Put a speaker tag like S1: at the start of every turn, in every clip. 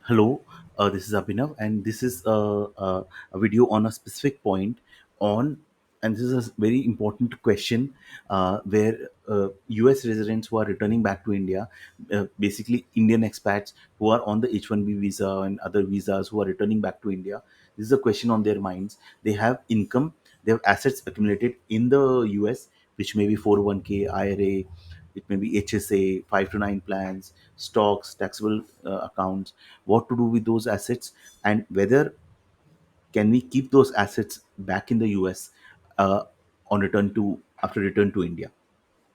S1: Hello, this is Abhinav, and this is a video on a specific point on, and this is a very important question where U.S. residents who are returning back to India, basically Indian expats who are on the H-1B visa and other visas who are returning back to India. This is a question on their minds. They have income, they have assets accumulated in the U.S., which may be 401k, IRA, it may be HSA, 5 to 9 plans, stocks, taxable accounts, what to do with those assets, and whether can we keep those assets back in the US uh, on return to after return to India.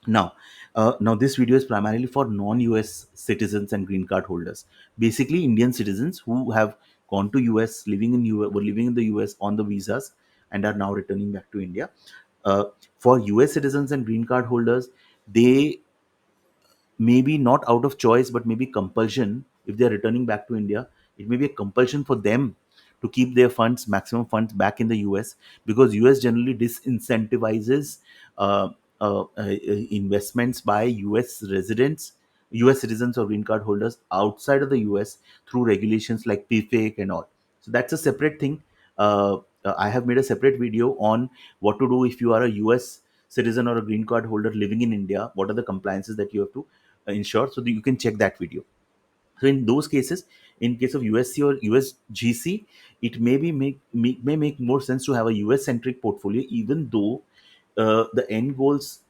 S1: Now, this video is primarily for non-US citizens and green card holders, basically Indian citizens who have gone to US, were living in the US on the visas and are now returning back to India. For US citizens and green card holders, they maybe not out of choice but maybe compulsion. If they are returning back to India, it may be a compulsion for them to keep their funds, maximum funds, back in the US, because US generally disincentivizes uh, investments by US citizens or green card holders outside of the US through regulations like PFIC and all. So that's a separate thing. I have made a separate video on what to do if you are a US citizen or a green card holder living in India. What are the compliances that you have to ensure? So that you can check that video. So in those cases, in case of USC or USGC, it may make more sense to have a US centric portfolio, even though the end goals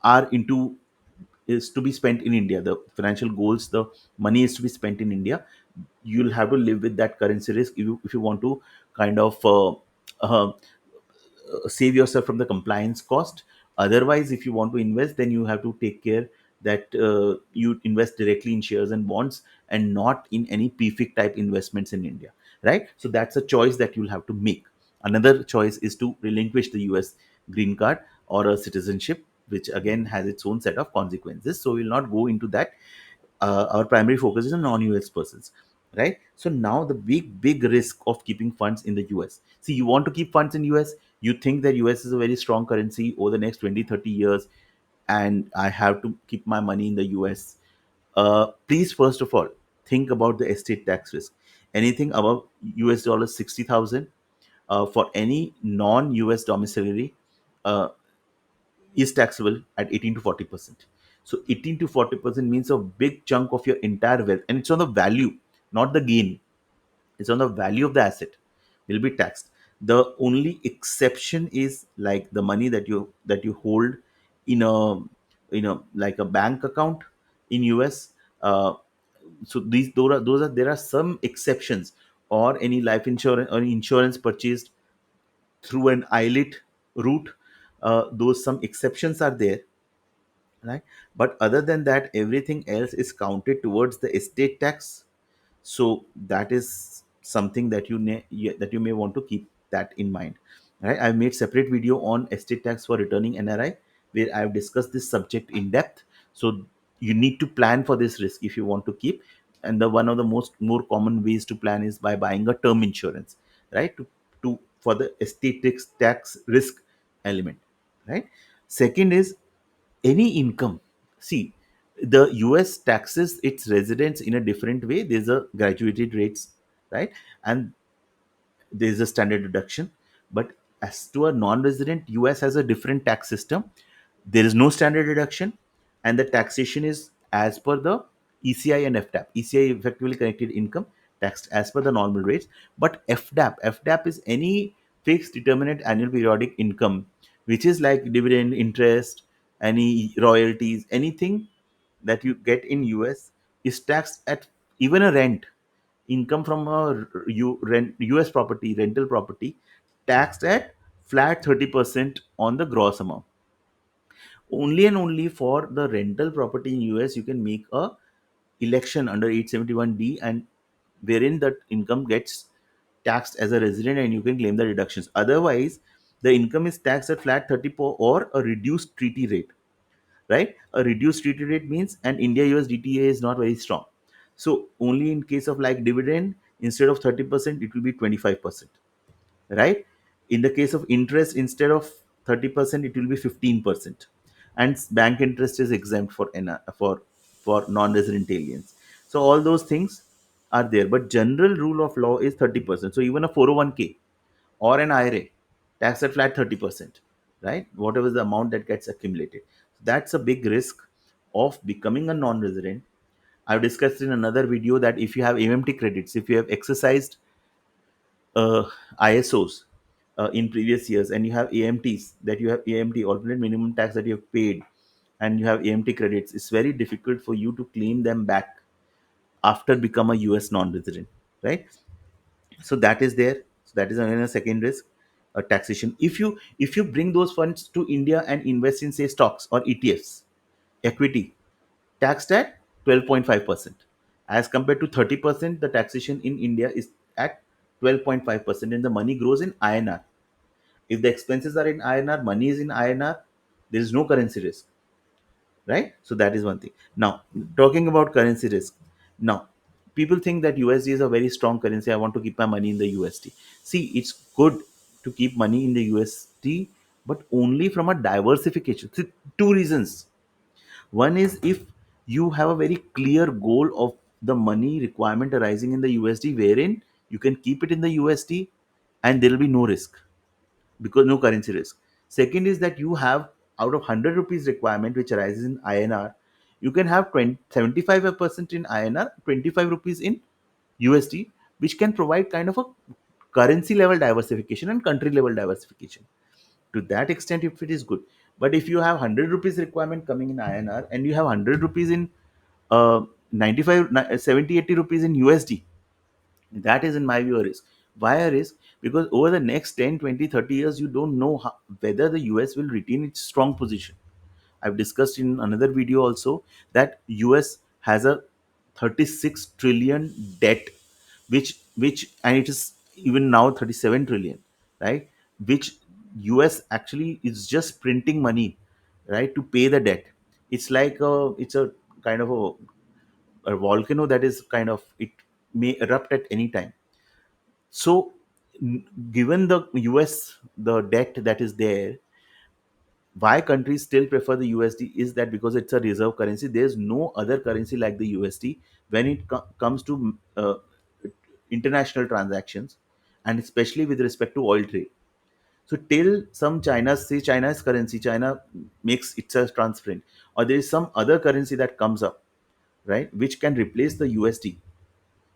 S1: are into is to be spent in India. The financial goals, the money is to be spent in India. You'll have to live with that currency risk if you want to kind of uh, save yourself from the compliance cost. Otherwise, if you want to invest, then you have to take care that you invest directly in shares and bonds and not in any PFIC type investments in India, right? So that's a choice that you'll have to make. Another choice is to relinquish the US green card or a citizenship, which again has its own set of consequences. So we'll not go into that. Our primary focus is on non-US persons, right? So now the big risk of keeping funds in the US. See, you want to keep funds in US, you think that US is a very strong currency over the next 20-30 years, and I have to keep my money in the US. Please, first of all, think about the estate tax risk. Anything above US dollars 60,000 for any non-US domiciliary uh, is taxable at 18 to 40%. So 18 to 40% means a big chunk of your entire wealth, and it's on the value, not the gain. It's on the value of the asset will be taxed. The only exception is like the money that you hold in a like a bank account in US. So those are there are some exceptions, or any life insurance or insurance purchased through an ILIT route. Those some exceptions are there, right? But other than that, everything else is counted towards the estate tax. So that is something that that you may want to keep that in mind, right? I've made separate video on estate tax for returning NRI, where I've discussed this subject in depth. So you need to plan for this risk if you want to keep. And the one of the most more common ways to plan is by buying a term insurance, right? To for the estate tax risk element, right? Second is any income. See, the US taxes its residents in a different way. There's a graduated rates, right? And there's a standard deduction. But as to a non-resident, US has a different tax system. There is no standard deduction, and the taxation is as per the ECI and FDAP. ECI, effectively connected income, taxed as per the normal rates. But FDAP is any fixed determinate annual periodic income, which is like dividend, interest, any royalties, anything that you get in US is taxed at. Even a rent income from a US property, rental property, taxed at flat 30% on the gross amount. Only and only for the rental property in US you can make a election under 871D, and wherein that income gets taxed as a resident and you can claim the deductions. Otherwise, the income is taxed at flat 30 or a reduced treaty rate, right? A reduced treaty rate means, and India US DTA is not very strong. So only in case of like dividend, instead of 30%, it will be 25%, right? In the case of interest, instead of 30%, it will be 15%. And bank interest is exempt for for non-resident aliens. So all those things are there, but general rule of law is 30%. So even a 401k or an IRA, tax at flat 30%, right? Whatever the amount that gets accumulated. That's a big risk of becoming a non-resident. I've discussed in another video that if you have AMT credits, if you have exercised uh, ISOs in previous years, and you have AMTs, that you have AMT, alternate minimum tax, that you have paid, and you have AMT credits, it's very difficult for you to claim them back after become a US non-resident, right? So that is there. So that is another second risk, taxation. If you bring those funds to India and invest in, say, stocks or ETFs, equity, taxed at 12.5%, as compared to 30%. The taxation in India is at 12.5%, and the money grows in INR. If the expenses are in INR, money is in INR, there is no currency risk, right? So that is one thing. Now, talking about currency risk. Now, people think that USD is a very strong currency. I want to keep my money in the USD. See, it's good to keep money in the USD, but only from a diversification. See, two reasons. One is, if you have a very clear goal of the money requirement arising in the USD, wherein you can keep it in the USD and there will be no risk, because no currency risk. Second is that you have, out of 100 rupees requirement which arises in INR, you can have 75% in INR, 25 rupees in USD, which can provide kind of a currency level diversification and country level diversification. To that extent, if it is good. But if you have 100 rupees requirement coming in INR and you have 100 rupees in 95, 70, 80 rupees in USD, that is, in my view, a risk. Why a risk? Because over the next 10, 20, 30 years, you don't know whether the US will retain its strong position. I've discussed in another video also that US has a 36 trillion debt, which and it is even now 37 trillion, right? Which US actually is just printing money, right, to pay the debt. It's a kind of a volcano that is kind of, it may erupt at any time. So, given the US, the debt that is there, why countries still prefer the USD is that because it's a reserve currency. There's no other currency like the USD when it comes to international transactions, and especially with respect to oil trade. So till some China's currency, China makes itself transparent, or there is some other currency that comes up, right, which can replace the USD.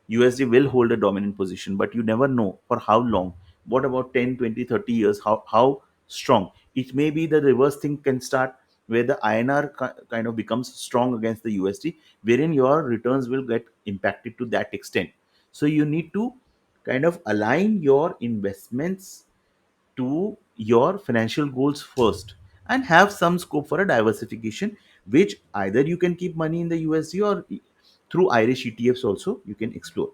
S1: USD will hold a dominant position, but you never know for how long. What about 10, 20, 30 years? How strong? It may be the reverse thing can start, where the INR kind of becomes strong against the USD, wherein your returns will get impacted to that extent. So you need to kind of align your investments to your financial goals first, and have some scope for a diversification, which either you can keep money in the USD, or through Irish ETFs also you can explore.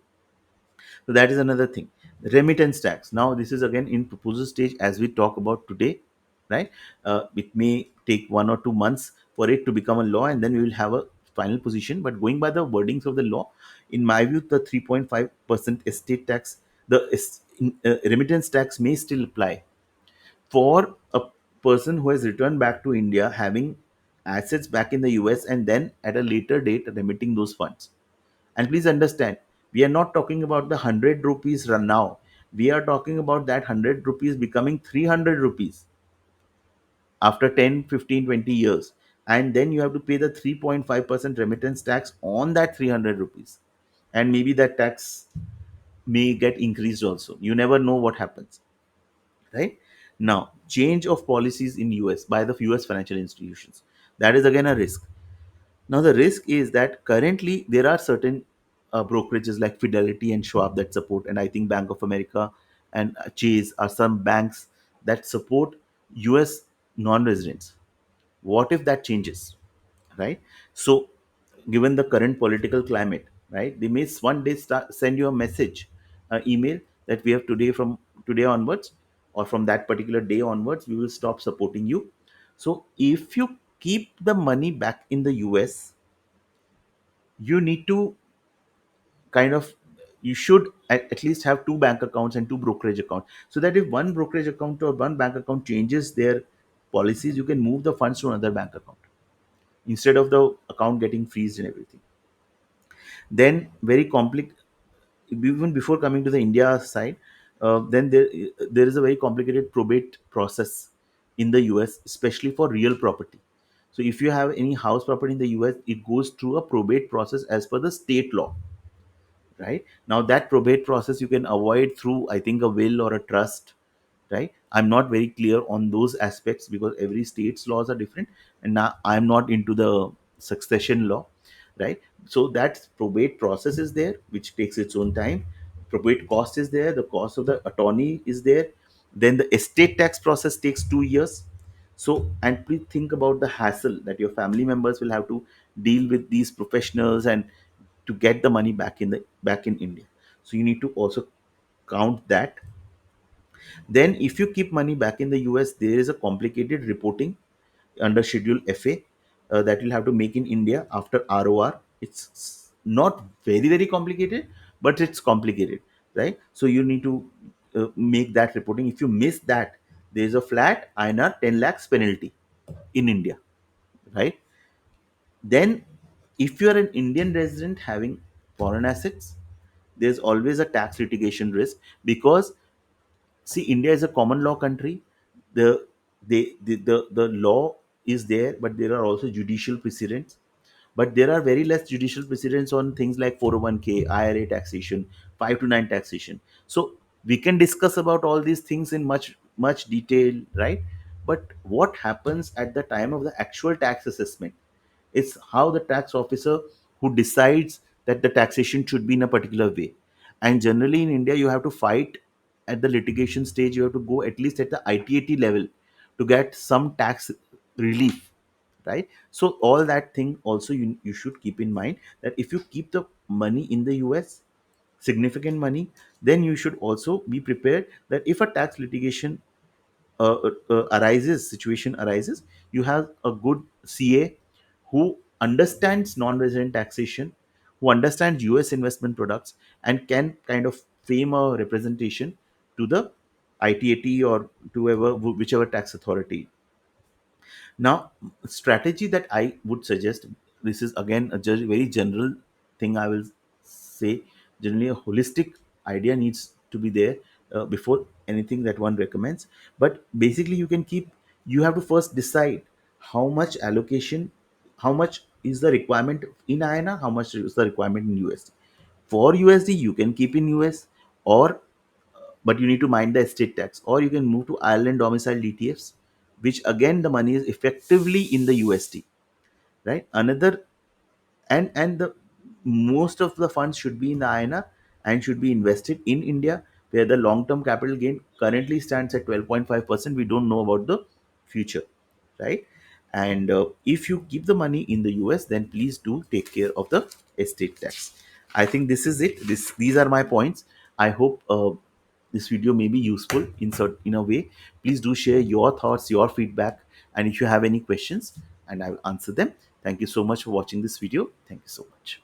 S1: So that is another thing. Remittance tax. Now this is again in proposal stage as we talk about today, right? It may take 1 or 2 months for it to become a law, and then we will have a final position. But going by the wordings of the law, in my view, the 3.5% estate tax, remittance tax may still apply for a person who has returned back to India having assets back in the US, and then at a later date remitting those funds. And please understand, we are not talking about the 100 rupees run now. We are talking about that 100 rupees becoming 300 rupees after 10, 15, 20 years. And then you have to pay the 3.5% remittance tax on that 300 rupees. And maybe that tax may get increased also. You never know what happens, right? Now, change of policies in US by the US financial institutions. That is again a risk. Now, the risk is that currently there are certain brokerages like Fidelity and Schwab that support, and I think Bank of America and Chase are some banks that support US non residents. What if that changes, right? So, given the current political climate, right, they may one day send you a message, email, that we have today, from today onwards, or from that particular day onwards, we will stop supporting you. So, if you keep the money back in the US, you need to kind of, you should at least have two bank accounts and two brokerage accounts, so that if one brokerage account or one bank account changes their policies, you can move the funds to another bank account instead of the account getting freezed and everything. Then very complex, even before coming to the India side, then there is a very complicated probate process in the US, especially for real property. So if you have any house property in the US, it goes through a probate process as per the state law, right? Now that probate process you can avoid through, I think, a will or a trust, right? I'm not very clear on those aspects because every state's laws are different, and now I'm not into the succession law, right? So that probate process is there, which takes its own time. Probate cost is there, the cost of the attorney is there. Then the estate tax process takes 2 years. So, and please think about the hassle that your family members will have to deal with these professionals and to get the money back in India. So you need to also count that. Then, if you keep money back in the US, there is a complicated reporting under Schedule FA that you'll have to make in India after ROR. It's not very complicated, but it's complicated, right? So you need to make that reporting. If you miss that, there is a flat INR 10 lakhs penalty in India, right? Then, if you are an Indian resident having foreign assets, there's always a tax litigation risk because, see, India is a common law country. The law is there, but there are also judicial precedents. But there are very less judicial precedents on things like 401k, IRA taxation, 5 to 9 taxation. So we can discuss about all these things in much detail, right? But what happens at the time of the actual tax assessment? It's how the tax officer who decides that the taxation should be in a particular way. And generally in India, you have to fight at the litigation stage. You have to go at least at the ITAT level to get some tax relief, right? So all that thing also you should keep in mind that if you keep the money in the US, significant money, then you should also be prepared that if a tax litigation situation arises, you have a good CA who understands non-resident taxation, who understands US investment products, and can kind of frame a representation to the ITAT or to whoever, whichever tax authority. Now, strategy that I would suggest, this is again a very general thing I will say. Generally, a holistic idea needs to be there before anything that one recommends. But basically, you have to first decide how much allocation, how much is the requirement in INR, how much is the requirement in USD. For USD, you can keep in US, or but you need to mind the estate tax, or you can move to Ireland domicile ETFs, which again the money is effectively in the USD, right? Another, and the most of the funds should be in the INR and should be invested in India, where the long term capital gain currently stands at 12.5%. We don't know about the future, right? And if you keep the money in the US, then please do take care of the estate tax. I think this is it. These are my points. I hope this video may be useful in a way. Please do share your thoughts, your feedback, and if you have any questions, and I will answer them. Thank you so much for watching this video. Thank you so much.